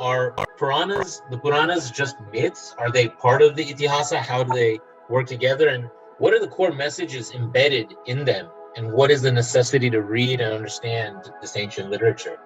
are the Puranas just myths? Are they part of the Itihasa? How do they work together? And what are the core messages embedded in them? And what is the necessity to read and understand this ancient literature?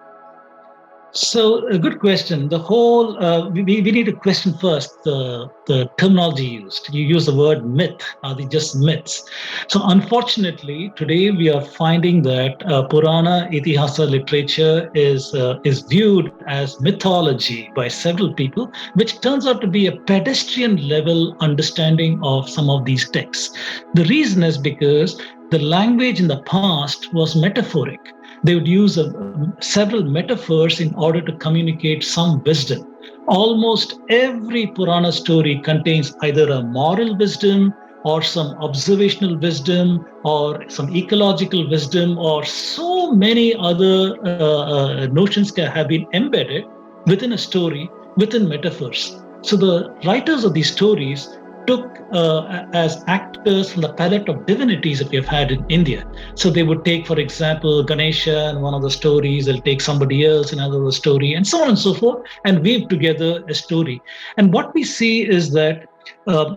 So, a good question. The whole, we need to question first the terminology used. You use the word myth. Are they just myths? So, unfortunately, today we are finding that Purana Itihasa literature is viewed as mythology by several people, which turns out to be a pedestrian level understanding of some of these texts. The reason is because the language in the past was metaphoric. They would use several metaphors in order to communicate some wisdom. Almost every Purana story contains either a moral wisdom or some observational wisdom or some ecological wisdom, or so many other notions have been embedded within a story, within metaphors. So the writers of these stories took as actors from the palette of divinities that we have had in India. So they would take, for example, Ganesha in one of the stories, they'll take somebody else in another story, and so on and so forth, and weave together a story. And what we see is that uh,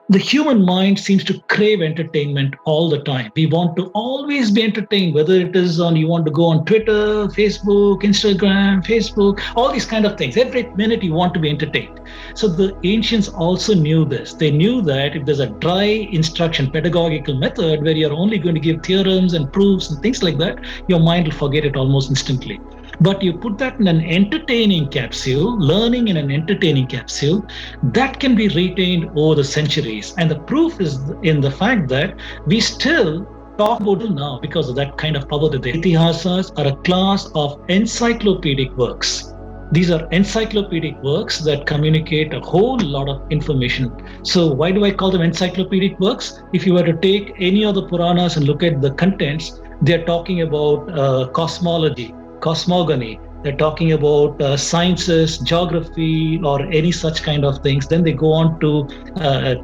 the human mind seems to crave entertainment all the time. We want to always be entertained, whether it is on, you want to go on Twitter, Facebook, Instagram, Facebook, all these kind of things. Every minute you want to be entertained. So the ancients also knew this. They knew that if there's a dry instruction pedagogical method where you're only going to give theorems and proofs and things like that, your mind will forget it almost instantly. But you put that in an entertaining capsule, learning in an entertaining capsule, that can be retained over the centuries. And the proof is in the fact that we still talk about it now because of that kind of power that the Itihasas are a class of encyclopedic works. These are encyclopedic works that communicate a whole lot of information. So why do I call them encyclopedic works? If you were to take any of the Puranas and look at the contents, they're talking about cosmology, cosmogony. They're talking about sciences, geography, or any such kind of things. Then they go on to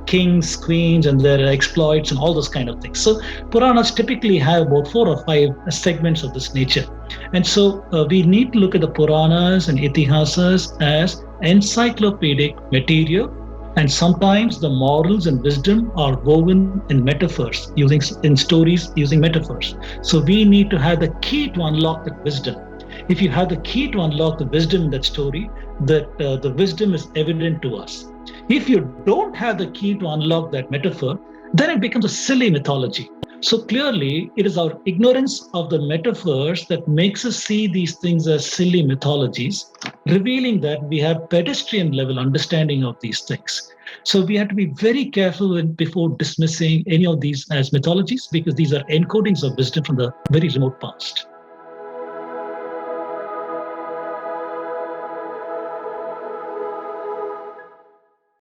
kings, queens, and their exploits and all those kind of things. So Puranas typically have about 4 or 5 segments of this nature. And so we need to look at the Puranas and Itihasas as encyclopedic material. And sometimes the morals and wisdom are woven in metaphors, in stories using metaphors. So we need to have the key to unlock that wisdom. If you have the key to unlock the wisdom in that story, that the wisdom is evident to us. If you don't have the key to unlock that metaphor, then it becomes a silly mythology. So clearly, it is our ignorance of the metaphors that makes us see these things as silly mythologies, revealing that we have pedestrian level understanding of these things. So we have to be very careful before dismissing any of these as mythologies, because these are encodings of wisdom from the very remote past.